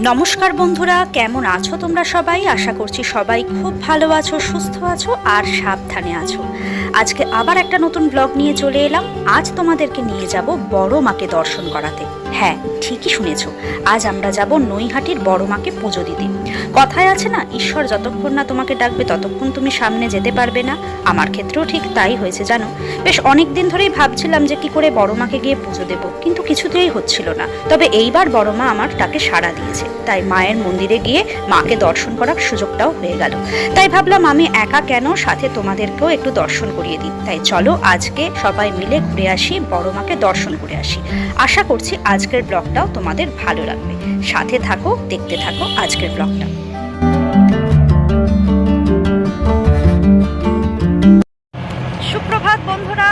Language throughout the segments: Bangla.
নমস্কার বন্ধুরা, কেমন আছো তোমরা সবাই? আশা করছি সবাই খুব ভালো আছো, সুস্থ আছো আর সাবধানে আছো। আজকে আবার একটা নতুন ব্লগ নিয়ে চলে এলাম। আজ তোমাদেরকে নিয়ে যাব বড় মাকে দর্শন করাতে। হ্যাঁ, ঠিকই শুনেছো, আজ আমরা যাব নৈহাটির বড় মাকে পুজো দিতে। কথায় আছে না, ঈশ্বর যতক্ষণ না তোমাকে ডাকবে ততক্ষণ তুমি সামনে যেতে পারবে না। আমার ক্ষেত্রেও ঠিক তাই হয়েছে জানো। বেশ অনেক দিন ধরেই ভাবছিলাম যে কি করে বড় মাকে গিয়ে পুজো দেবো, কিন্তু কিছুতেই হচ্ছিল না। তবে এইবার বড় মা আমার ডাকে সাড়া দিয়েছে, তাই মায়ের মন্দিরে গিয়ে মাকে দর্শন করার সুযোগটাও হয়ে গেল। তাই ভাবলাম আমি একা কেন, সাথে তোমাদেরকেও একটু দর্শন করিয়ে দিই। তাই চলো আজকে সবাই মিলে ঘুরে আসি, বড় মাকে দর্শন করে আসি। আশা করছি আজকের ব্লগটাও তোমাদের ভালো লাগবে। সাথে থাকো, দেখতে থাকো আজকের ব্লগটা। সুপ্রভাত বন্ধুরা,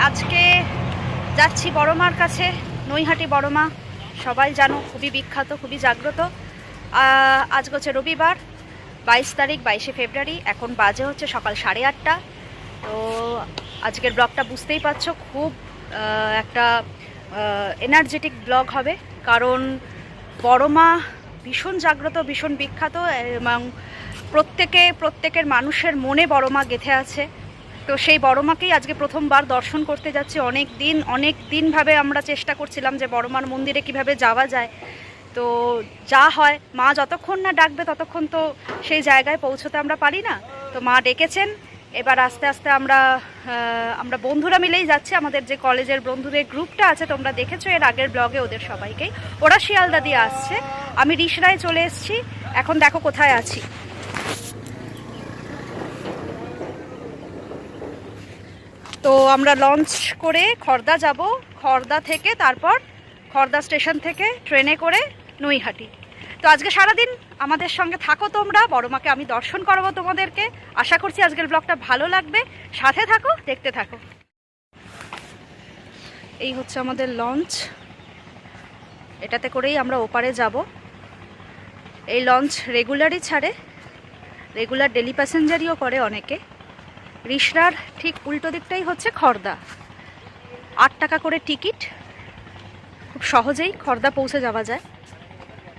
আজকে যাচ্ছি বড় মার কাছে। নৈহাটি বড় মা সবাই জানো, খুবই বিখ্যাত, খুবই জাগ্রত। আজ হচ্ছে রবিবার, 22 তারিখ, 22শে ফেব্রুয়ারি। এখন বাজে হচ্ছে সকাল 8:30। তো আজকের ব্লগটা বুঝতেই পারছো, খুব একটা এনার্জেটিক ব্লগ হবে। কারণ বড় মা ভীষণ জাগ্রত, ভীষণ বিখ্যাত এবং প্রত্যেকের মানুষের মনে বড় মা গেঁথে আছে। তো সেই বড় মাকেই আজকে প্রথমবার দর্শন করতে যাচ্ছি। অনেক দিনভাবে আমরা চেষ্টা করছিলাম যে বড় মার মন্দিরে কিভাবে যাওয়া যায়। তো যা হয়, মা যতক্ষণ না ডাকবে ততক্ষণ তো সেই জায়গায় পৌঁছতে আমরা পারি না। তো মা ডেকেছেন, এবার আস্তে আস্তে আমরা বন্ধুরা মিলেই যাচ্ছি। আমাদের যে কলেজের বন্ধুদের গ্রুপটা আছে, তোমরা দেখেছো এর আগের ব্লগে ওদের সবাইকেই। ওরা শিয়ালদা দিয়ে আসছে, আমি রিষড়ায় চলে এসেছি। এখন দেখো কোথায় আছি। তো আমরা লঞ্চ করে খড়দা যাব, খড়দা থেকে তারপর খড়দা স্টেশন থেকে ট্রেনে করে নৈহাটি। তো আজকে সারাদিন আমাদের সঙ্গে থাকো তোমরা, বড় মাকে আমি দর্শন করাবো তোমাদেরকে। আশা করছি আজকের ব্লগটা ভালো লাগবে, সাথে থাকো, দেখতে থাকো। এই হচ্ছে আমাদের লঞ্চ, এটাতে করেই আমরা ওপারে যাব। এই লঞ্চ রেগুলারই ছাড়ে, রেগুলার ডেলি প্যাসেঞ্জারিও করে অনেকে। রিষড়ার ঠিক উল্টো দিকটাই হচ্ছে খড়দা। 8 টাকা করে টিকিট, খুব সহজেই খড়দা পৌঁছে যাওয়া যায়।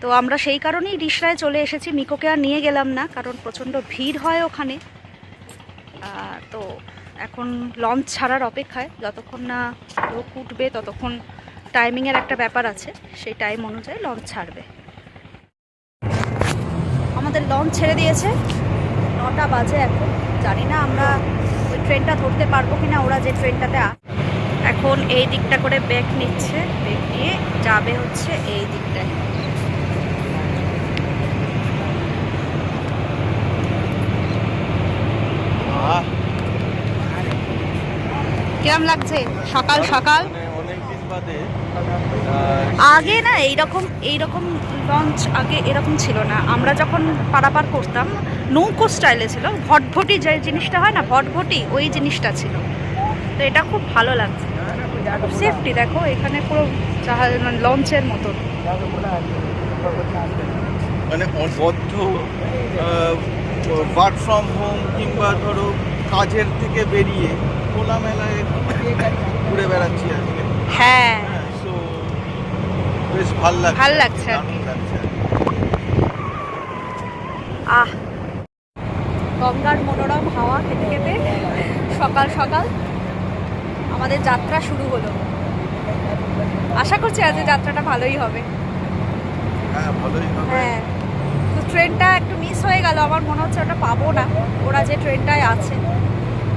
তো আমরা সেই কারণেই রিষড়ায় চলে এসেছি। মিকোকে আর নিয়ে গেলাম না, কারণ প্রচণ্ড ভিড় হয় ওখানে। তো এখন লঞ্চ ছাড়ার অপেক্ষায়, যতক্ষণ না লোক উঠবে ততক্ষণ টাইমিংয়ের একটা ব্যাপার আছে, সেই টাইম অনুযায়ী লঞ্চ ছাড়বে। আমাদের লঞ্চ ছেড়ে দিয়েছে, 9টা বাজে এখন। জানি না আমরা ওই ট্রেনটা ধরতে পারবো কিনা। ওরা যে ট্রেনটাতে এখন এই দিকটা করে ব্যাক নিচ্ছে, ব্যাক নিয়ে যাবে হচ্ছে এই দিকটায়। কিরম লাগছে সকাল সকাল? আগে না এইরকম লঞ্চ আগে এরকম ছিল না। আমরা যখন পারাপার করতাম নৌকো স্টাইলে ছিল, ভটভটি যে জিনিসটা হয় না, ভটভটি ওই জিনিসটা ছিল। তো এটা খুব ভালো লাগছে, খুব সেফটি। দেখো এখানে পুরো জাহাজ, মানে লঞ্চের মতন। মানে বদ্ধ ওয়ার্ক ফ্রম হোম কিংবা ধরো কাজের থেকে বেরিয়ে খোলামেলায় ঘুরে বেড়াচ্ছি আজকে। হ্যাঁ, তো বেশ ভালো লাগছে আর কি। গঙ্গার মনোরম হাওয়া খেতে খেতে সকাল সকাল আমাদের যাত্রা শুরু হলো। আশা করছি আজ যাত্রাটা ভালোই হবে। হ্যাঁ, ভালোই হবে। হ্যাঁ, তো ট্রেনটা একটু মিস হয়ে গেল, আমার মনে হচ্ছে ওটা পাবো না, ওরা যে ট্রেনটায় আছে।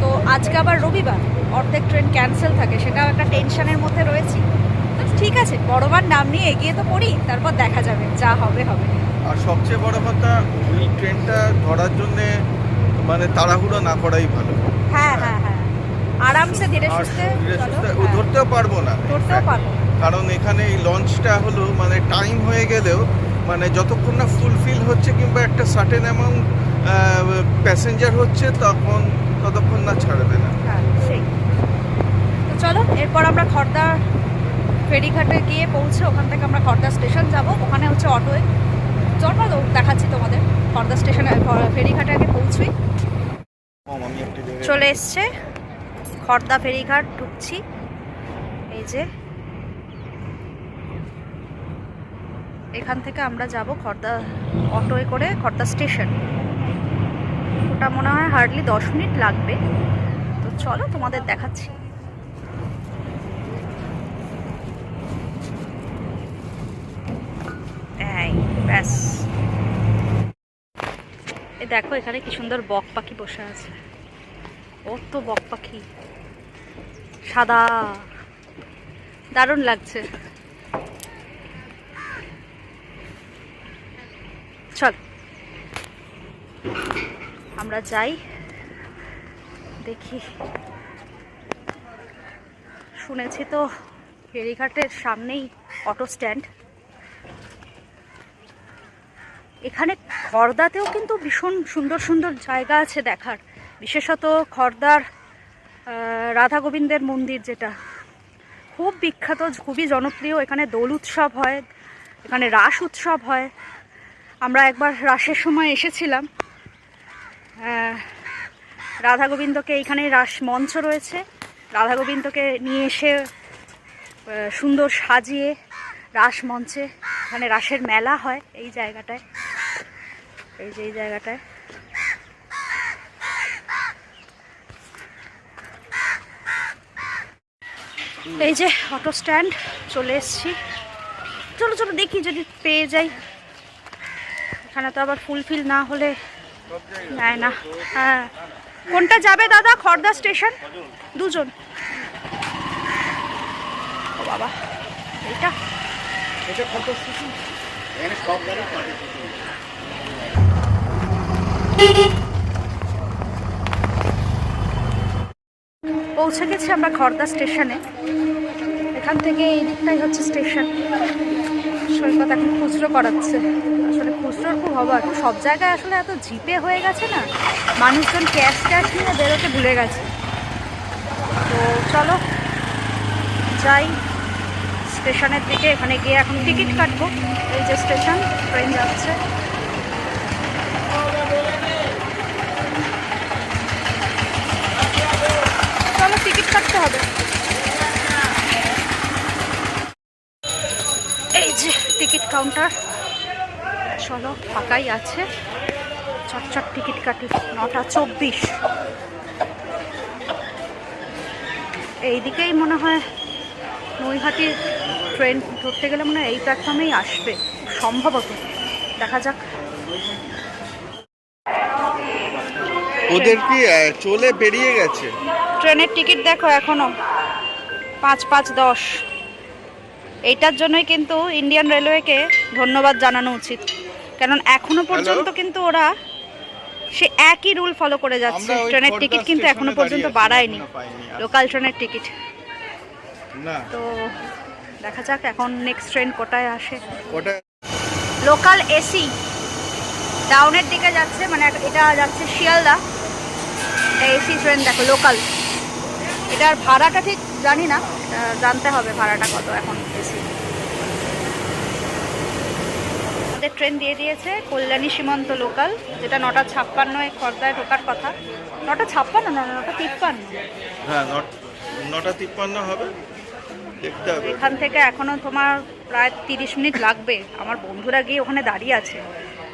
তো আজকে আবার রবিবার, অর্ধেক ট্রেন ক্যান্সেল থাকে, সেটাও একটা টেনশনের মধ্যে রয়েছি। তো ঠিক আছে, বড়বার নাম নিয়ে এগিয়ে তো পড়ি, তারপর দেখা যাবে, যা হবে হবে। আর সবচেয়ে বড় কথা, ওই ট্রেনটা ধরার জন্যে মানে তাড়াহুড়ো না করাই ভালো। হ্যাঁ হ্যাঁ হ্যাঁ, আরামসে ধীরে সুস্থে ধরতেও পারবো না, কারণ এখানে এই লঞ্চটা হলো মানে টাইম হয়ে গেলেও মানে যতক্ষণ না ফুলফিল হচ্ছে কিংবা একটা সার্টেন অ্যামাউন্ট প্যাসেঞ্জার হচ্ছে ততক্ষণ না ছাড়বে না। হ্যাঁ সেই। তো চলো, এরপর আমরা খড়দা ফেরিঘাটে গিয়ে পৌঁছে ওখান থেকে আমরা খড়দা স্টেশন যাব। ওখানে হচ্ছে অটোয় চলো, দেখাচ্ছি তোমাদের। খড়দা স্টেশনে ফেরিঘাটে আগে পৌঁছই। চলে এসছে খড়দা ফেরিঘাট, ঢুকছি। এই যে এখান থেকে আমরা যাব খড়দা অটোয় করে খড়দা স্টেশন। ওটা মনে হয় হার্ডলি 10 মিনিট লাগবে। তো চলো তোমাদের দেখাচ্ছি। এই ব্যাস, এ দেখো এখানে কি সুন্দর বক পাখি বসে আছে। ও তো বক পাখি সাদা, দারুণ লাগছে। চল আমরা যাই, দেখি। শুনেছি তো ফেরিঘাটের সামনেই অটো স্ট্যান্ড। এখানে খড়দাতেও কিন্তু ভীষণ সুন্দর সুন্দর জায়গা আছে দেখার, বিশেষত খড়দার রাধা গোবিন্দের মন্দির, যেটা খুব বিখ্যাত, খুবই জনপ্রিয়। এখানে দোল উৎসব হয়, এখানে রাস উৎসব হয়। আমরা একবার রাসের সময় এসেছিলাম। রাধা গোবিন্দকে, এইখানে রাস মঞ্চ রয়েছে, রাধা গোবিন্দকে নিয়ে এসে সুন্দর সাজিয়ে রাস মঞ্চে, এখানে রাসের মেলা হয় এই জায়গাটায়। এই যে এই জায়গাটায় এই যে অটো স্ট্যান্ড, চলে এসছি। চলো চলো দেখি যদি পেয়ে যাই। এখানে তো আবার ফুলফিল না হলে নেয় না। হ্যাঁ, কোনটা যাবে দাদা? খড়দা স্টেশন দুজন। ও বাবা, এইটা খড়দা স্টেশন। এখানে সব গাড়ি পৌঁছে গেছি আমরা খড়দা স্টেশনে। এখান থেকে এই দিকটাই হচ্ছে স্টেশন। সৈকত এখন খুচরো করাচ্ছে। আসলে খুচরোর খুব অভাব, সব জায়গায় আসলে এত জিপে হয়ে গেছে না, মানুষজন ক্যাশ নিয়ে বেরোতে ভুলে গেছে। তো চলো যাই স্টেশনের দিকে। এখানে গিয়ে এখন টিকিট কাটবো। এই যে স্টেশন, ট্রেন যাচ্ছে। চলো টিকিট কাটতে হবে। এই যে টিকিট কাউন্টার, চলো ফাঁকাই আছে, চটচট টিকিট কাটি। 9:24। এইদিকেই মনে হয় নৈহাটির ট্রেন ধরতে গেলে মনে হয় এই প্ল্যাটফর্মেই আসবে সম্ভবত, দেখা যাক। ওদের কি চলে বেরিয়ে গেছে? ট্রেনের টিকিট দেখো এখনো 5:10। এইটার জন্যই কিন্তু ইন্ডিয়ান রেলওয়েকে ধন্যবাদ জানানো উচিত, কারণ এখনো পর্যন্ত কিন্তু ওরা সে একই রুল ফলো করে যাচ্ছে। ট্রেনের টিকিট কিন্তু এখনো পর্যন্ত বাড়ায়নি, লোকাল ট্রেনের টিকিট। তো দেখা যাক এখন নেক্সট ট্রেন কোটায় আসে। লোকাল এসি ডাউনের দিকে যাচ্ছে, মানে এটা যাচ্ছে শিয়ালদা। এসি ট্রেন দেখো, লোকাল। এটার ভাড়াটা ঠিক জানি না, জানতে হবে ভাড়াটা কত এখন এসি। আমাদের ট্রেন দিয়ে দিয়েছে কল্যাণী সীমান্ত লোকাল, যেটা 9:56 খড়দায় ঢোকার কথা। 9:56 না, 9:53। হ্যাঁ, 9:53 হবে, দেখতে হবে। এখান থেকে এখনো তোমার প্রায় 30 মিনিট লাগবে। আমার বন্ধুরা গিয়ে ওখানে দাঁড়িয়ে আছে,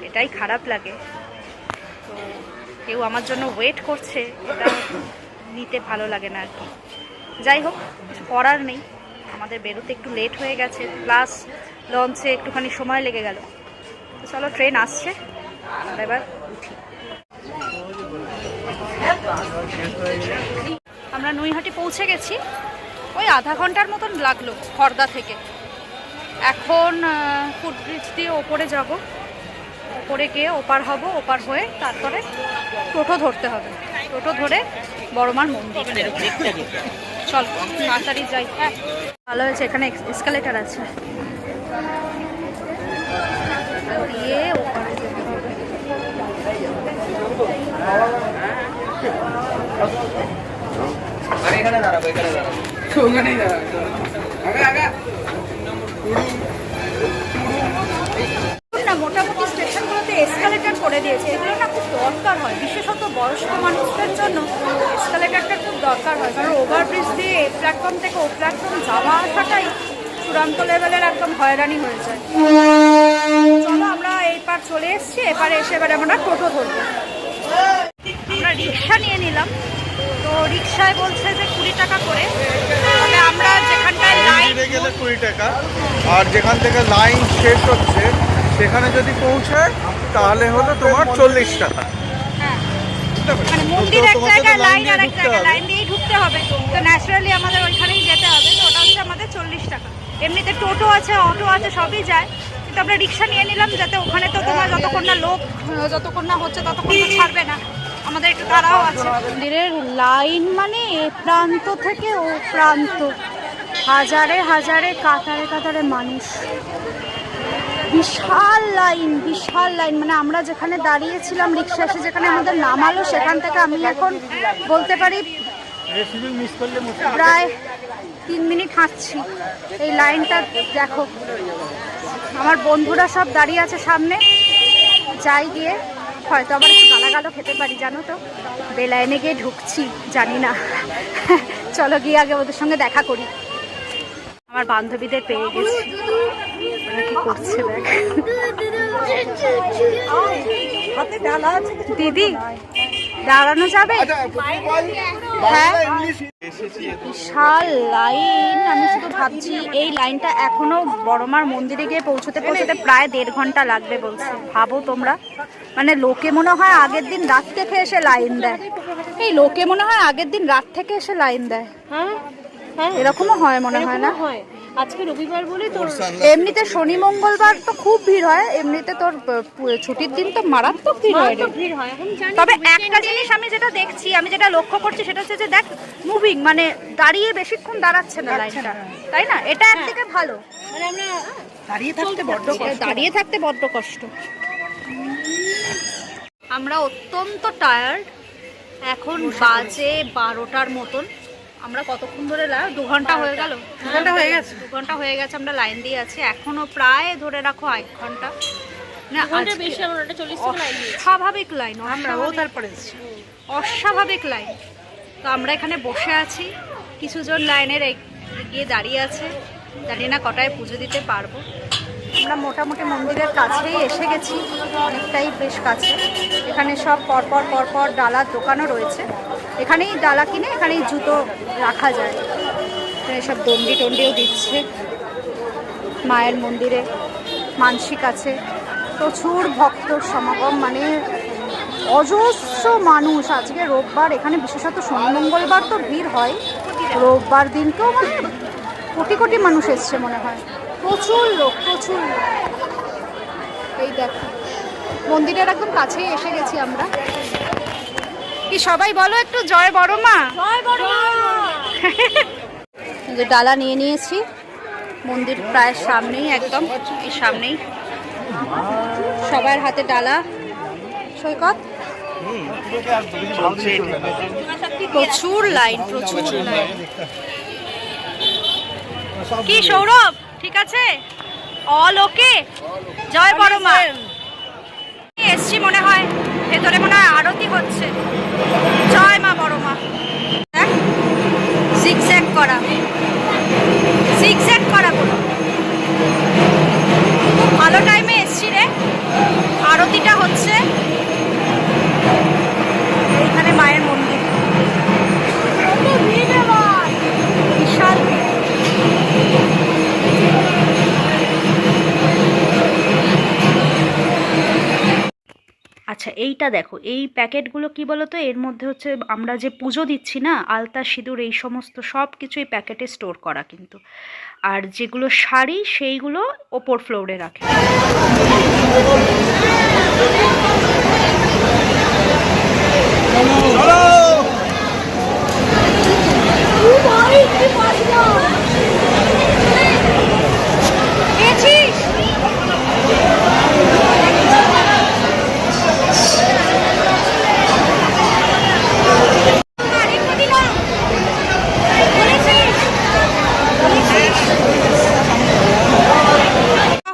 এটাই খারাপ লাগে। তো কেউ আমার জন্য ওয়েট করছে, এটা নিতে ভালো লাগে না আর কি। যাই হোক, কিছু করার নেই, আমাদের বেরোতে একটু লেট হয়ে গেছে, প্লাস লঞ্চে একটুখানি সময় লেগে গেল। তো চলো, ট্রেন আসছে, আমরা এবার উঠি। আমরা নৈহাটি পৌঁছে গেছি, ওই আধা ঘন্টার মতন লাগলো খড়দা থেকে। এখন ফুটব্রিজ দিয়ে ওপরে যাব, ওপরে গিয়ে ওপার হব, ওপার হয়ে তারপরে টোটো ধরতে হবে। টোটো ধরে বড়মার মন্দির। চল তাড়াতাড়ি যাই। হ্যাঁ, ভালো হয়েছে, এখানে এসকালেটার আছে, দিয়ে ওপারে যেতে হবে। এখানে দাঁড়াবো, এখানে দাঁড়াবো, ওখানেই দাঁড়াবো। না, মোটামুটি স্টেশনগুলোতে এসকালেটার করে দিয়েছে। এগুলো না খুব দরকার হয়, বিশেষত বয়স্ক মানুষদের জন্য এসকালেটারটা খুব দরকার হয়, কারণ ওভারব্রিজ দিয়ে প্ল্যাটফর্ম থেকে ও প্ল্যাটফর্ম যাওয়া আসাটাই চূড়ান্ত লেভেলের একদম হয়রানি হয়ে যায়। চলে এসেছি, এবারে এসে এবারে আমরা টোটো ধরবো। আমরা রিক্সা নিয়ে নিলাম, তো রিক্সায় বলছে যে 20 টাকা করে। তবে আমরা যেখানটায় লাইন গেলে 20 টাকা, আর যেখান থেকে লাইন শেষ হচ্ছে সেখানে যদি পৌঁছায় তাহলে হলো তোমার 40 টাকা। হ্যাঁ, মানে মন্দির এক জায়গায়, লাইন আর এক জায়গায়, লাইন দিয়েই ঢুকতে হবে। তো ন্যাচারালি আমাদের ওইখানেই যেতে হবে, তো ওটা হচ্ছে আমাদের 40 টাকা। এমনিতে টোটো আছে, অটো আছে, সবই যায়, কিন্তু আমরা রিক্সা নিয়ে নিলাম যাতে ওখানে তো তোমার যতক্ষণ না লোক যতক্ষণ না হচ্ছে ততক্ষণ তো ছাড়বে না, আমাদের একটু তাড়াও আছে। মন্দিরের লাইন মানে এ প্রান্ত থেকে ও প্রান্ত, হাজারে হাজারে কাতারে কাতারে মানুষ, বিশাল লাইন, বিশাল লাইন। মানে আমরা যেখানে দাঁড়িয়েছিলাম রিক্সা এসে যেখানে আমাদের নামালো, সেখান থেকে আমি এখন বলতে পারি প্রায় 3 মিনিট হাঁটছি। এই লাইনটা দেখো, আমার বন্ধুরা সব দাঁড়িয়ে আছে সামনে, যাই গিয়ে হয়তো আবার একটু গালাগালও খেতে পারি, জানো তো। বেলাইনে গিয়ে ঢুকছি, জানি না। চলো গিয়ে আগে ওদের সঙ্গে দেখা করি। আমার বান্ধবীদের পেয়ে গেছি, ওরা কি করছে দেখ। দিদি দাঁড়ানো যাবে? হ্যাঁ, বিশাল লাইন। আমি শুধু ভাবছি এই লাইনটা এখনো বড়মার মন্দিরে গিয়ে পৌঁছতে পৌঁছতে প্রায় 1.5 ঘন্টা লাগবে বলছে। ভাবো তোমরা, মানে লোকে মনে হয় আগের দিন রাত থেকে এসে লাইন দেয়। এই লোকে মনে হয় আগের দিন রাত থেকে এসে লাইন দেয়। হ্যাঁ, এরকমও হয় মনে হয় না? আজকে রবিবার বলে তোর এমনিতে শনি মঙ্গলবার তো খুব ভিড় হয়, এমনিতে তোর ছুটির দিন তো মারাত্মক ভিড় হয় রে। ভিড় হয় এখন জানি। তবে একটা জিনিস আমি যেটা দেখছি, আমি যেটা লক্ষ্য করছি সেটা হচ্ছে যে দেখ, মুভিং, মানে দাঁড়িয়ে বেশিক্ষণ দাঁড়াচ্ছে না লাইনটা, তাই না? এটা একদিকে ভালো, মানে আমরা দাঁড়িয়ে থাকতে বড্ড কষ্ট। আমরা অত্যন্ত টায়ার্ড, এখন বাজে 12টার মতন। আমরা কতক্ষণ ধরে 2 ঘন্টা হয়ে গেল, 2 ঘন্টা হয়ে গেছে, 2 ঘন্টা হয়ে গেছে আমরা লাইন দিয়ে আছি। এখনো প্রায় ধরে রাখো 1 ঘন্টা, না ঘন্টা বেশি, আমরা 40 টাকা লাইন দিয়েছি। অস্বাভাবিক লাইন, আমরাও তারপরে অস্বাভাবিক লাইন। তো আমরা এখানে বসে আছি, কিছুজন লাইনের গিয়ে দাঁড়িয়ে আছে, জানি না কটায় পুজো দিতে পারবো। আমরা মোটামুটি মন্দিরের কাছেই এসে গেছি, অনেকটাই বেশ কাছে। এখানে সব পরপর পরপর ডালার দোকানও রয়েছে, এখানেই ডালা কিনে এখানেই জুতো রাখা যায়। এখানে সব দণ্ডি টন্ডিও দিচ্ছে। মায়ের মন্দিরে মানসিক আছে, প্রচুর ভক্তর সমাগম, মানে অজস্র মানুষ। আজকে রোববার, এখানে বিশেষত শনি মঙ্গলবার তো ভিড় হয়, রোববার দিনকেও মানে কোটি কোটি মানুষ এসছে মনে হয়, প্রচুর লোক, প্রচুর লোক। এই দেখো মন্দিরের একদম কাছেই এসে গেছি আমরা। কি সবাই বলো একটু জয় বড় মা। জয় বড় মা। যে ডালা নিয়ে নিয়েছি, মন্দির প্রায় সামনেই, একদম এই সামনেই সবার হাতে ডালা। সৈকত, প্রচুর লাইন, প্রচুর লাইন। কি সৌরভ, ঠিক আছে? অল ওকে? জয় বড় মা। এসছি মনে হয়, ভেতরে মনে হয় আরতি হচ্ছে। জয় মা বড় মা। দেখ, জিগজ্যাগ করা, জিগজ্যাগ করা পুরো। খুব ভালো টাইমে এসছি রে, আরতিটা হচ্ছে এইখানে মায়ের মন্দির। বিশাল ভিড়। আচ্ছা এইটা দেখো, এই প্যাকেটগুলো কি বলো তো, এর মধ্যে হচ্ছে আমরা যে পুজো দিচ্ছি না, আলতা সিঁদুর এই সমস্ত সব কিছু এই প্যাকেটে স্টোর করা কিন্তু। আর যেগুলো শাড়ি সেইগুলো ওপর ফ্লোরে রাখে।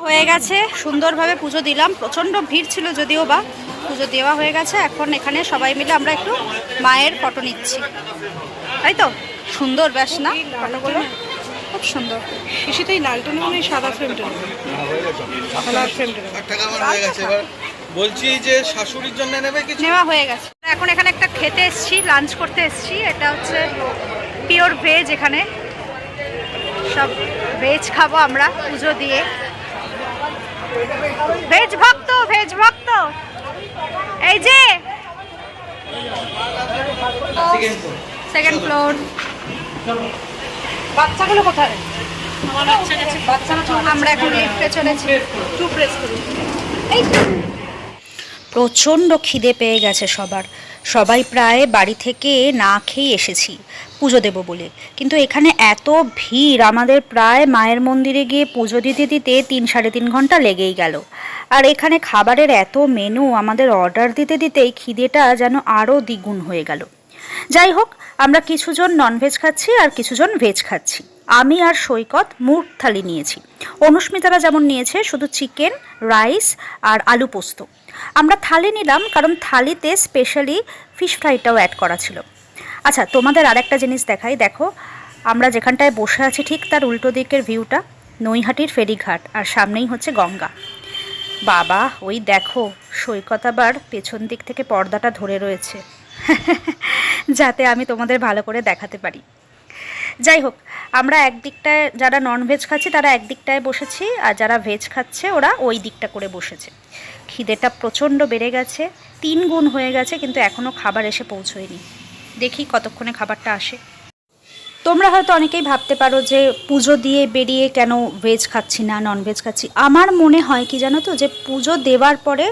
হয়ে গেছে, সুন্দরভাবে পুজো দিলাম। প্রচণ্ড ভিড় ছিল যদিও বা, পুজো দেওয়া হয়ে গেছে। এখন এখানে সবাই মিলে আমরা একটু মায়ের ফটো নিচ্ছি, তাই তো? সুন্দর বেশ না ফটোগুলো, খুব সুন্দর। সেটাই লালটা নেই, সাদা ফ্রেমটা, সাদা ফ্রেমটা। বলছি যে শাশুড়ির জন্য নেবে কিছু? নেওয়া হয়ে গেছে। এখন এখানে একটা খেতে এসেছি, লাঞ্চ করতে এসেছি। এটা হচ্ছে পিওর ভেজ, এখানে সব ভেজ খাবো আমরা পুজো দিয়ে। ভেজ ভক্ত, ভেজ ভক্ত। এই যে সেকেন্ড ফ্লোর। বাচ্চাগুলো কোথায়? আমরা এখন লিফটে চলেছি। প্রচণ্ড খিদে পেয়ে গেছে সবার, সবাই প্রায় বাড়ি থেকে না খেয়ে এসেছি পুজো দেব বলে। কিন্তু এখানে এত ভিড়, আমাদের প্রায় মায়ের মন্দিরে গিয়ে পুজো দিতে দিতে 3-3.5 ঘন্টা লেগেই গেল। আর এখানে খাবারের এত মেনু, আমাদের অর্ডার দিতে দিতেই খিদেটা যেন আরও দ্বিগুণ হয়ে গেল। যাই হোক, আমরা কিছুজন ননভেজ খাচ্ছি আর কিছুজন ভেজ খাচ্ছি। আমি আর সৈকত মুর্গ থালি নিয়েছি, অনুস্মিতারা যেমন নিয়েছে শুধু চিকেন, রাইস আর আলু পোস্ত। আমরা থালি নিলাম কারণ থালিতে স্পেশালি ফিশ ফ্রাইটাও অ্যাড করা ছিল। আচ্ছা, তোমাদের আরেকটা জিনিস দেখাই। দেখো, আমরা যেখানটায় বসে আছি ঠিক তার উল্টো দিকের ভিউটা নৈহাটির ফেরিঘাট, আর সামনেই হচ্ছে গঙ্গা। বাবা, ওই দেখো সৈকত আবার পেছন দিক থেকে পর্দাটা ধরে রয়েছে যাতে আমি তোমাদের ভালো করে দেখাতে পারি। যাই হোক, আমরা একদিকটায়, যারা ননভেজ খাচ্ছি তারা একদিকটায় বসেছি, আর যারা ভেজ খাচ্ছে ওরা ওই দিকটা করে বসেছে। খিদেটা প্রচণ্ড বেড়ে গেছে, 3 গুণ হয়ে গেছে, কিন্তু এখনও খাবার এসে পৌঁছয়নি। দেখি কতক্ষণে খাবারটা আসে। তোমরা হয়তো অনেকেই ভাবতে পারো যে পুজো দিয়ে বেরিয়ে কেন ভেজ খাচ্ছি না, ননভেজ খাচ্ছি। আমার মনে হয় কি জানো তো, যে পুজো দেওয়ার পরে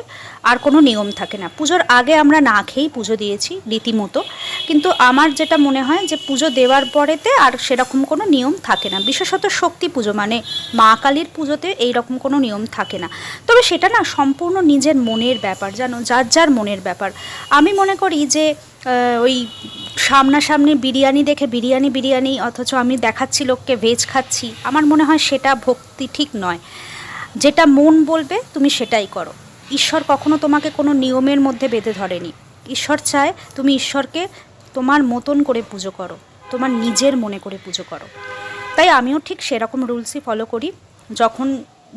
আর কোনো নিয়ম থাকে না। পুজোর আগে আমরা না খেয়েই পুজো দিয়েছি রীতিমতো, কিন্তু আমার যেটা মনে হয় যে পুজো দেওয়ার পরেতে আর সেরকম কোনো নিয়ম থাকে না। বিশেষত শক্তি পুজো মানে মা কালীর পুজোতে এইরকম কোনো নিয়ম থাকে না। তবে সেটা না সম্পূর্ণ নিজের মনের ব্যাপার, জানো, যার যার মনের ব্যাপার। আমি মনে করি যে ওই সামনাসামনি বিরিয়ানি দেখে বিরিয়ানি অথচ আমি দেখাচ্ছি লোককে ভেজ খাচ্ছি, আমার মনে হয় সেটা ভক্তি ঠিক নয়। যেটা মন বলবে তুমি সেটাই করো। ঈশ্বর কখনো তোমাকে কোনো নিয়মের মধ্যে বেঁধে ধরেনি। ঈশ্বর চায় তুমি ঈশ্বরকে তোমার মতন করে পুজো করো, তোমার নিজের মনে করে পুজো করো। তাই আমিও ঠিক সেরকম রুলসই ফলো করি। যখন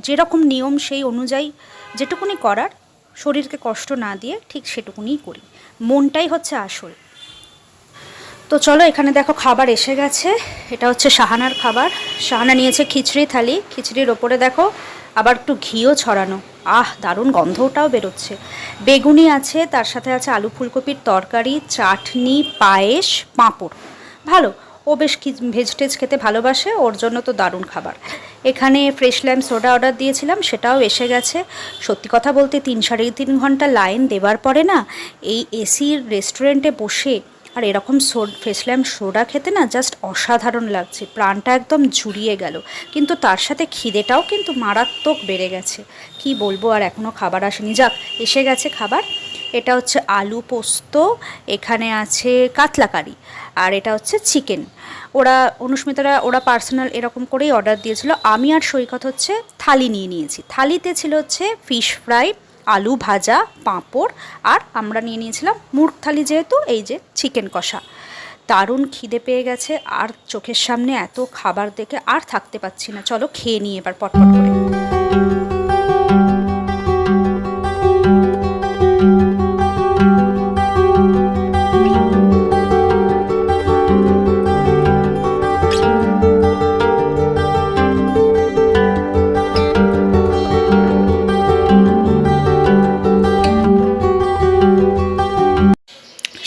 যেরকম নিয়ম সেই অনুযায়ী যেটুকুনি করার, শরীরকে কষ্ট না দিয়ে ঠিক সেটুকুনিই করি। মনটাই হচ্ছে আসল। তো চলো, এখানে দেখো খাবার এসে গেছে। এটা হচ্ছে শাহানার খাবার। শাহানা নিয়েছে খিচড়ি থালি। খিচড়ির ওপরে দেখো আবার একটু ঘিও ছড়ানো। দারুণ গন্ধটাও বেরোচ্ছে। বেগুনি আছে, তার সাথে আছে আলু ফুলকপির তরকারি, চাটনি, পায়েস, পাঁপড়। ভালো, ও বেশ ভেজ টেজ খেতে ভালোবাসে, ওর জন্য তো দারুণ খাবার। এখানে ফ্রেশ ল্যাম্প সোডা অর্ডার দিয়েছিলাম, সেটাও এসে গেছে। সত্যি কথা বলতে 3-3.5 ঘন্টা লাইন দেওয়ার পরে না, এই এসির রেস্টুরেন্টে বসে আর এরকম ফ্রেশ ল্যাম্প সোডা খেতে না জাস্ট অসাধারণ লাগছে, প্রাণটা একদম জুড়িয়ে গেল। কিন্তু তার সাথে খিদেটাও কিন্তু মারাত্মক বেড়ে গেছে। কি বলবো, আর এখনও খাবার আসেনি। যাক, এসে গেছে খাবার। এটা হচ্ছে আলু পোস্ত, এখানে আছে কাতলা কারি, আর এটা হচ্ছে চিকেন। অনুস্মিতারা পার্সোনাল এরকম করেই অর্ডার দিয়েছিল। আমি আর সৈকত হচ্ছে থালি নিয়ে নিয়েছি। থালিতে ছিল হচ্ছে ফিশ ফ্রাই, আলু ভাজা, পাঁপড়, আর আমরা নিয়ে নিয়েছিলাম মুর্গ থালি, যেহেতু এই যে চিকেন কষা। দারুণ খিদে পেয়ে গেছে, আর চোখের সামনে এত খাবার দেখে আর থাকতে পারছি না। চলো খেয়ে নিই এবার পটপট করে।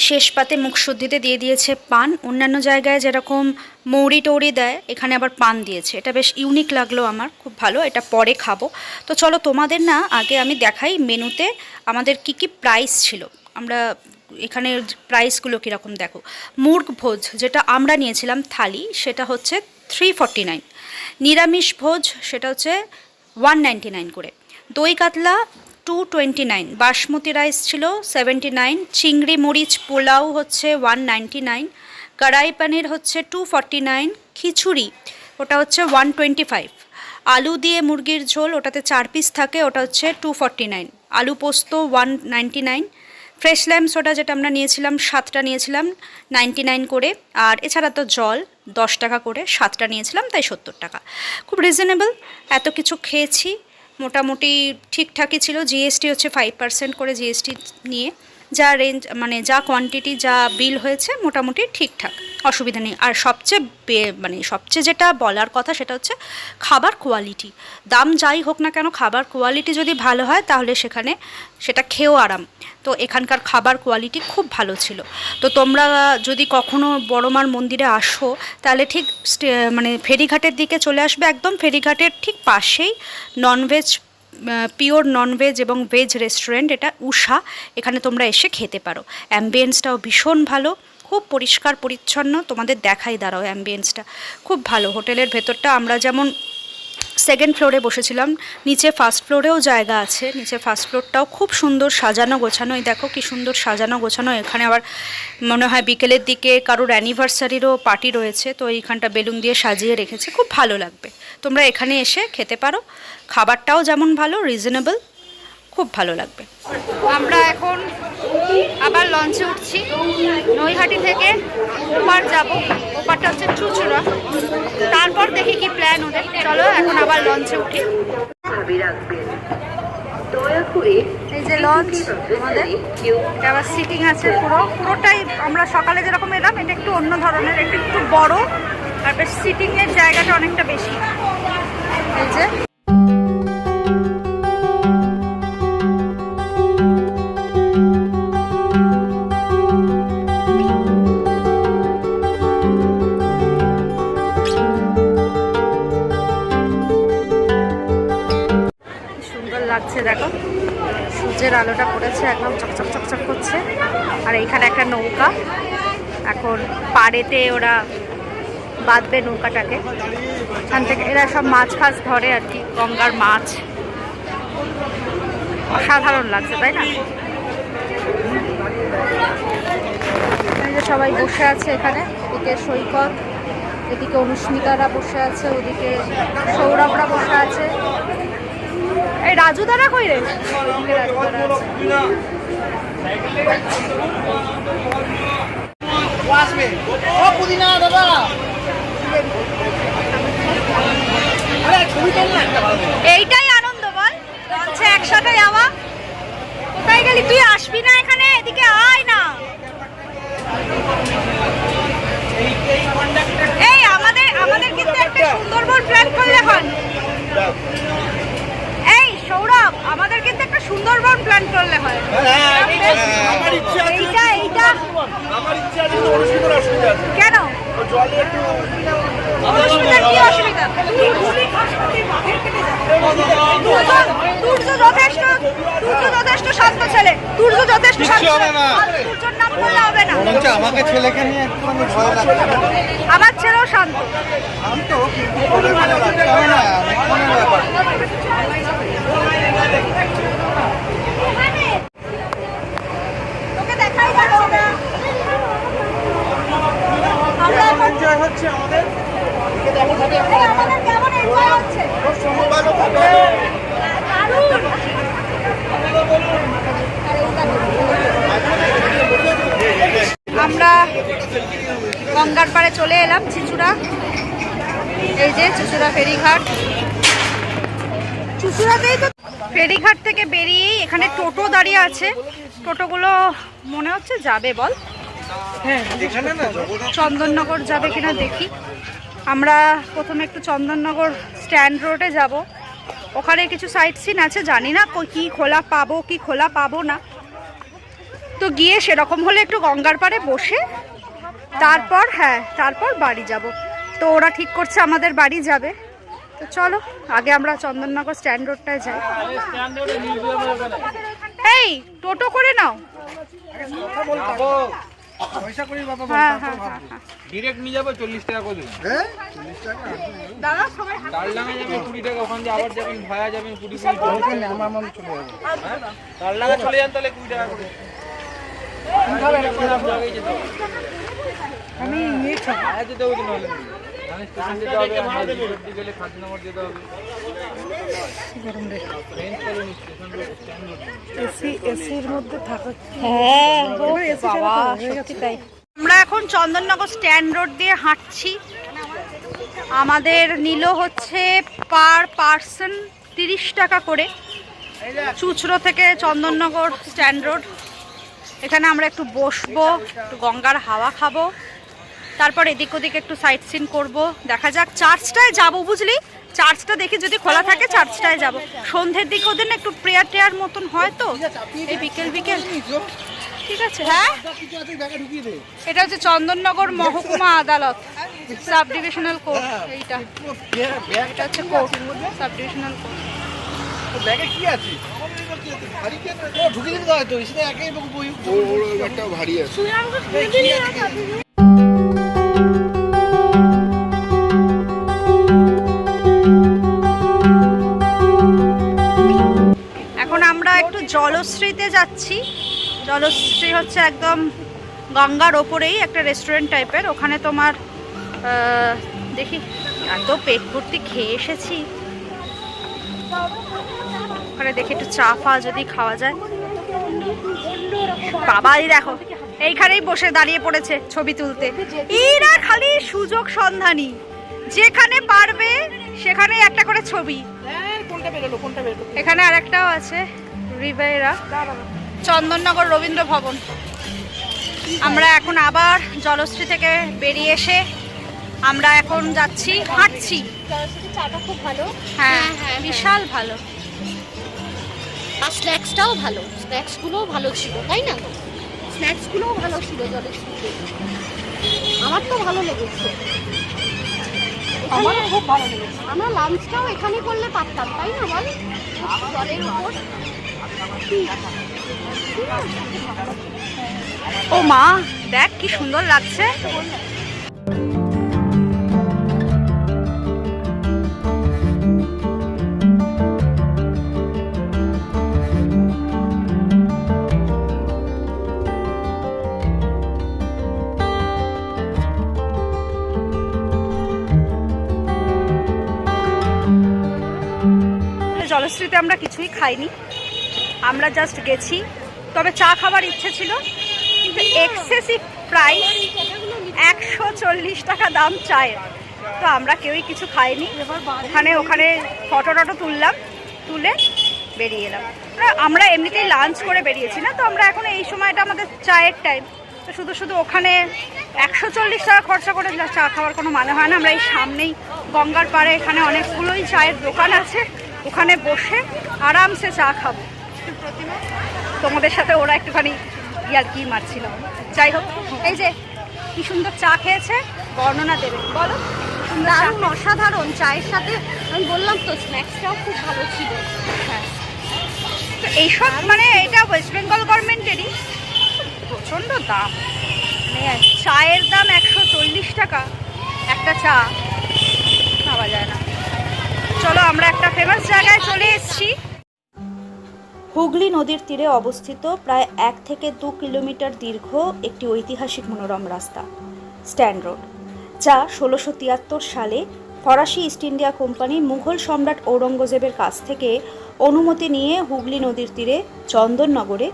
শেষ পাতে মুখশুদ্ধিতে দিয়ে দিয়েছে পান। অন্যান্য জায়গায় যেরকম মৌরি টৌরি দেয়, এখানে আবার পান দিয়েছে। এটা বেশ ইউনিক লাগলো আমার, খুব ভালো। এটা পরে খাবো। তো চলো তোমাদের না আগে আমি দেখাই মেনুতে আমাদের কি কি প্রাইস ছিল। আমরা এখানে প্রাইসগুলো কীরকম দেখো। মুর্গ ভোজ যেটা আমরা নিয়েছিলাম থালি, সেটা হচ্ছে 349। নিরামিষ ভোজ সেটা হচ্ছে 199 করে। দই কাতলা 229, বাসমতি রাইস ছিল 79, চিংড়ি মরিচ পোলাও হচ্ছে 199, কড়াই পানির হচ্ছে 249, খিচুড়ি ওটা হচ্ছে 125, আলু দিয়ে মুরগির ঝোল ওটাতে 4 পিস থাকে, ওটা হচ্ছে 249, আলু পোস্ত 199, ফ্রেশ ল্যাম্প সোডা যেটা আমরা নিয়েছিলাম 7টা নিয়েছিলাম 99 করে, আর এছাড়া তো জল 10 টাকা করে, 7টা নিয়েছিলাম তাই 70 টাকা। খুব রিজনেবল। এত কিছু খেয়েছি, মোটামুটি ঠিকঠাকই ছিল। জিএসটি হচ্ছে 5% করে জিএসটি নিয়ে যা রেঞ্জ মানে যা কোয়ান্টিটি যা বিল হয়েছে মোটামুটি ঠিকঠাক, অসুবিধা নেই। আর সবচেয়ে যেটা বলার কথা সেটা হচ্ছে খাবার কোয়ালিটি। দাম যাই হোক না কেন, খাবার কোয়ালিটি যদি ভালো হয় তাহলে সেটা খেয়েও আরাম। তো এখানকার খাবার কোয়ালিটি খুব ভালো ছিল। তো তোমরা যদি কখনো বড়মার মন্দিরে আসো তাহলে ঠিক ফেরিঘাটের দিকে চলে আসবে, একদম ফেরিঘাটের ঠিক পাশেই ননভেজ, পিওর ননভেজ এবং ভেজ রেস্টুরেন্ট এটা উষা। এখানে তোমরা এসে খেতে পারো। অ্যাম্বিয়েন্সটাও ভীষণ ভালো, খুব পরিষ্কার পরিচ্ছন্ন। তোমাদের দেখাই দাঁড়াও, অ্যাম্বিয়েন্সটা খুব ভালো। হোটেলের ভেতরটা আমরা যেমন সেকেন্ড ফ্লোরে বসেছিলাম, নিচে ফার্স্ট ফ্লোরেও জায়গা আছে। নিচে ফার্স্ট ফ্লোরটাও খুব সুন্দর সাজানো গোছানো। এই দেখো কি সুন্দর সাজানো গোছানো। এখানে আবার মনে হয় বিকেলের দিকে কারোর অ্যানিভার্সারিরও পার্টি রয়েছে, তো এইখানটা বেলুন দিয়ে সাজিয়ে রেখেছে, খুব ভালো লাগবে। তোমরা এখানে এসে খেতে পারো, খাবারটাও যেমন ভালো, রিজনেবল, খুব ভালো লাগবে। আমরা এখন আবার লঞ্চে উঠছি, নৈহাটি থেকে ওপার যাব। ওপারটা হচ্ছে চুচুড়া, তারপর দেখি কি প্ল্যান ওদের। চলো এখন আবার লঞ্চে উঠি। এই যে লঞ্চ আমাদের, এটা আবার সিটিং আছে পুরোটাই। আমরা সকালে যেরকম এলাম, এটা একটু অন্য ধরনের, একটু বড়, আর বেশ সিটিংয়ের জায়গাটা অনেকটা বেশি। এই যে লাগছে, দেখো সূর্যের আলোটা পড়েছে, একদম চকচক চকচক করছে। আর এইখানে একটা নৌকা, এখন পাড়েতে ওরা বাঁধবে নৌকাটাকে। এখান থেকে এরা সব মাছ ফাছ ধরে আর কি, গঙ্গার মাছ। অসাধারণ লাগছে, তাই না? এই যে সবাই বসে আছে এখানে, এদিকে সৈকত, এদিকে অনুস্মিতারা বসে আছে, ওদিকে সৌরভরা বসে আছে। এই রাজু দাদা কই রে? এইটাই আনন্দ বল, লঞ্চে একসাথে যাওয়া। কোথায় গেলি তুই? আসবি না এখানে? এদিকে আয় না। এই আমাদের কিন্তু একটা সুন্দরবন প্ল্যান করলে হয়। এই সৌরভ, আমাদের কিন্তু একটা সুন্দরবন প্ল্যান করলে হয়। কেন? কি অসুবিধা? যথেষ্ট শান্ত ছেলে, সূর্য যথেষ্ট শান্ত। সূর্যর নাম করলে হবে না। আমাকে ছেলেকে নিয়ে একটুখানি ভয় লাগছে। আমার ছেলেও শান্ত। তোকে দেখাই যাচ্ছে না। এনজয় হচ্ছে আমাদের। আমাদের কেমন এনজয় হচ্ছে? আমরা গঙ্গার পাড়ে চলে এলাম, চুচুড়া। এই যে চুচুড়া ফেরিঘাট। চুচুড়াতেই তো ফেরিঘাট থেকে বেরিয়েই এখানে টোটো দাঁড়িয়ে আছে। টোটোগুলো মনে হচ্ছে যাবে, বল? হ্যাঁ, চন্দননগর যাবে কিনা দেখি। আমরা প্রথমে একটু চন্দননগর স্ট্যান্ড রোডে যাব। ওখানে কিছু সাইট সিন আছে, জানি না কি খোলা পাবো কি খোলা পাবো না। তো গিয়ে সেরকম হলে একটু গঙ্গার পাড়ে বসে তারপর বাড়ি যাব। তো ওরা ঠিক করছে আমাদের বাড়ি যাবে। তো চলো আগে আমরা চন্দননগর স্ট্যান্ড রোডটায় যাই। এই টোটো করে নাও। ডিরেক্ট নিয়ে যাবো 40 টাকা করে। দাদা সবাই তারলাঙ্গা যাবেন 20 টাকা, ওখান দিয়ে আবার যাবেন ভায়া যাবেন 20 টাকা। আমার মন চলে যাবে। তারলাঙ্গা চলে যান তাহলে 20 টাকা করে। আমি নিয়ে খাবো। আজ যেতে হবে না, স্টেশন যেতে হবে, আমাদের গেলে খাদিনগর যেতে হবে। গরম রে ট্রেন করে স্টেশন রোড স্ট্যান্ড রোড এসির মধ্যে থাকা। হ্যাঁ বাবা, সত্যি তাই। আমরা এখন চন্দননগর স্ট্যান্ড রোড দিয়ে হাঁটছি। আমাদের নিল হচ্ছে পার পার্সন 30 টাকা করে, চুচড়ো থেকে চন্দননগর স্ট্যান্ড রোড। এখানে আমরা একটু বসবো, একটু গঙ্গার হাওয়া খাবো, তারপর এদিক ওদিক একটু সাইট সিন করবো। দেখা যাক, চার্চটায় যাবো বুঝলি, চার্চটা দেখি যদি খোলা থাকে চার্চটায় যাব। সন্ধ্যের দিকে ওদের না একটু প্রেয়ার টেয়ার মতন হয় তো, এই বিকেল বিকেল। ঠিক আছে, হ্যাঁ এটা হচ্ছে চন্দননগর মহকুমা আদালত, সাব ডিভিশনাল কোর্ট। এইটা এটা হচ্ছে কোর্ট, সাব ডিভিশনাল কোর্ট। ব্যাগে কি আছে? ঢুকে দিতে হয়তো সেটা একাই একটা ভারী আছে। এখন আমরা একটু জলশ্রীতে যাচ্ছি। জলশ্রী হচ্ছে একদম গঙ্গার ওপরেই একটা রেস্টুরেন্ট টাইপের। ওখানে তোমার দেখি, এত পেট ভর্তি খেয়ে এসেছি, ওখানে দেখি একটু চা ফা যদি খাওয়া যায়। বাবাই দেখো এইখানেই বসে দাঁড়িয়ে পড়েছে ছবি তুলতে। এরা খালি সুযোগ সন্ধানী, যেখানে পারবে সেখানে একটা করে ছবি। এখানে আরেকটাও আছে, রিভেরা, চন্দননগর রবীন্দ্র ভবন। আমরা এখন আবার জলশ্রী থেকে বেরিয়ে এসে আমরা এখন যাচ্ছি, হাঁটছি। চাটা খুব ভালো। হ্যাঁ, বিশাল ভালো। আর স্ন্যাক্সটাও ভালো, স্ন্যাক্সগুলোও ভালো ছিল, তাই না? স্ন্যাক্সগুলোও ভালো ছিল জলের সাথে। আমার তো ভালো লেগেছে, আমার খুব ভালো লেগেছে। আমরা লাঞ্চটাও এখানে করলে পারতাম, তাই না বল? জলের উপর ও মা, দেখ কি সুন্দর লাগছে। জলশ্রীতে আমরা কিছুই খাইনি, আমরা জাস্ট গেছি। তবে চা খাবার ইচ্ছে ছিল, কিন্তু এক্সেসিভ প্রাইস, 140 টাকা দাম চায়ের। তো আমরা কেউই কিছু খাইনি। ওখানে ফটো টটো তুললাম, তুলে বেরিয়ে এলাম। আমরা এমনিতেই লাঞ্চ করে বেরিয়েছি না, তো আমরা এখন এই সময়টা আমাদের চায়ের টাইম। তো শুধু শুধু ওখানে 140 টাকা খরচা করে চা খাওয়ার কোনো মানে হয় না। আমরা এই সামনেই গঙ্গার পাড়ে এখানে অনেকগুলোই চায়ের দোকান আছে, ওখানে বসে আরামসে চা খাবো। তোমাদের সাথে ওরা একটুখানি ইয়ার কি মারছিল। যাই হোক, এই যে কি সুন্দর চা খেয়েছে, বর্ণনা দেবে বলো। দারুণ, অসাধারণ। চায়ের সাথে আমি বললাম তো, স্ন্যাক্সটাও খুব ভালো ছিল। হ্যাঁ, তো এইসব মানে এটা ওয়েস্ট বেঙ্গল গভর্নমেন্টেরই। প্রচণ্ড দাম, মানে চায়ের দাম 140 টাকা একটা চা, খাওয়া যায় না। চলো, আমরা একটা ফেমাস জায়গায় চলে এসেছি। হুগলি নদীর তীরে অবস্থিত প্রায় 1 থেকে 2 কিলোমিটার দীর্ঘ একটি ঐতিহাসিক মনোরম রাস্তা, স্ট্যান্ড রোড, যা 1673 সালে ফরাসি ইস্ট ইন্ডিয়া কোম্পানি মুঘল সম্রাট ঔরঙ্গজেবের কাছ থেকে অনুমতি নিয়ে হুগলি নদীর তীরে চন্দননগরে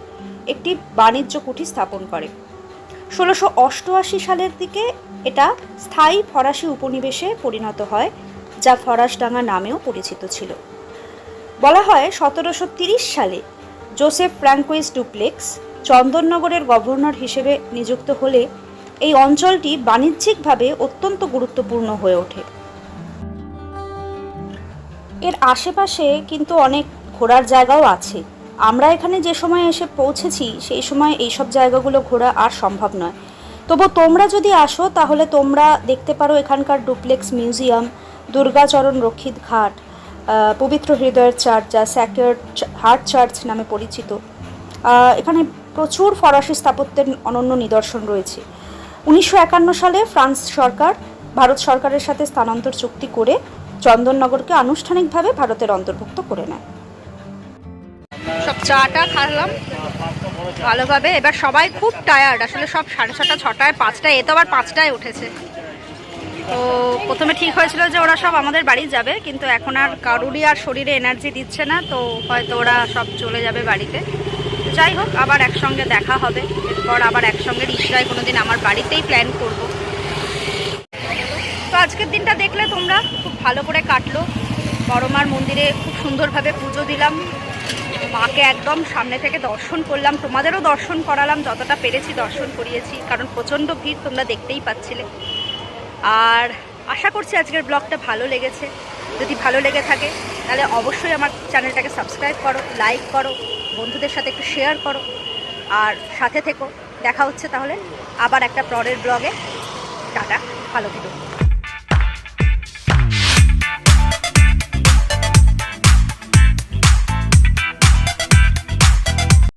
একটি বাণিজ্য কুঠি স্থাপন করে। 1688 সালের দিকে এটা স্থায়ী ফরাসি উপনিবেশে পরিণত হয়, যা ফরাসডাঙ্গা নামেও পরিচিত ছিল। বলা হয় 1730 সালে জোসেফ ফ্রাঙ্কুইস ডুপ্লেক্স চন্দননগরের গভর্নর হিসেবে নিযুক্ত হলে এই অঞ্চলটি বাণিজ্যিকভাবে অত্যন্ত গুরুত্বপূর্ণ হয়ে ওঠে। এর আশেপাশে কিন্তু অনেক ঘোরার জায়গাও আছে। আমরা এখানে যে সময় এসে পৌঁছেছি সেই সময় এইসব জায়গাগুলো ঘোরা আর সম্ভব নয়। তবু তোমরা যদি আসো তাহলে তোমরা দেখতে পারো এখানকার ডুপ্লেক্স মিউজিয়াম, দুর্গাচরণ রক্ষিত ঘাট, পবিত্র হৃদয়ের চার্চ, যা স্যাক্রেড হার্ট চার্চ নামে পরিচিত। এখানে প্রচুর ফরাসি স্থাপত্যের অনন্য নিদর্শন রয়েছে। 1951 সালে ফ্রান্স সরকার ভারত সরকারের সাথে স্থানান্তর চুক্তি করে চন্দননগরকে আনুষ্ঠানিকভাবে ভারতের অন্তর্ভুক্ত করে নেয়। সব চাটা খালাম ভালোভাবে। এবার সবাই খুব টায়ার্ড, আসলে সব 6:30 6টায় 5টায়, এ তো আবার 5টায় উঠেছে। তো প্রথমে ঠিক হয়েছিল যে ওরা সব আমাদের বাড়ি যাবে, কিন্তু এখন আর কারুরই আর শরীরে এনার্জি দিচ্ছে না, তো হয়তো ওরা সব চলে যাবে বাড়িতে। যাই হোক, আবার একসঙ্গে দেখা হবে, এরপর আবার একসঙ্গে রিসরায় কোনোদিন আমার বাড়িতেই প্ল্যান করব। তো আজকের দিনটা দেখলে তোমরা, খুব ভালো করে কাটলো। বড়মার মন্দিরে খুব সুন্দরভাবে পুজো দিলাম, মাকে একদম সামনে থেকে দর্শন করলাম, তোমাদেরও দর্শন করালাম, যতটা পেরেছি দর্শন করিয়েছি, কারণ প্রচণ্ড ভিড় তোমরা দেখতেই পাচ্ছিলে। আর আশা করছি আজকের ব্লগটা ভালো লেগেছে। যদি ভালো লেগে থাকে তাহলে অবশ্যই আমার চ্যানেলটাকে সাবস্ক্রাইব করো, লাইক করো, বন্ধুদের সাথে একটু শেয়ার করো, আর সাথে থেকো। দেখা হচ্ছে তাহলে আবার একটা পরের ব্লগে। টাটা, ভালো থেকো।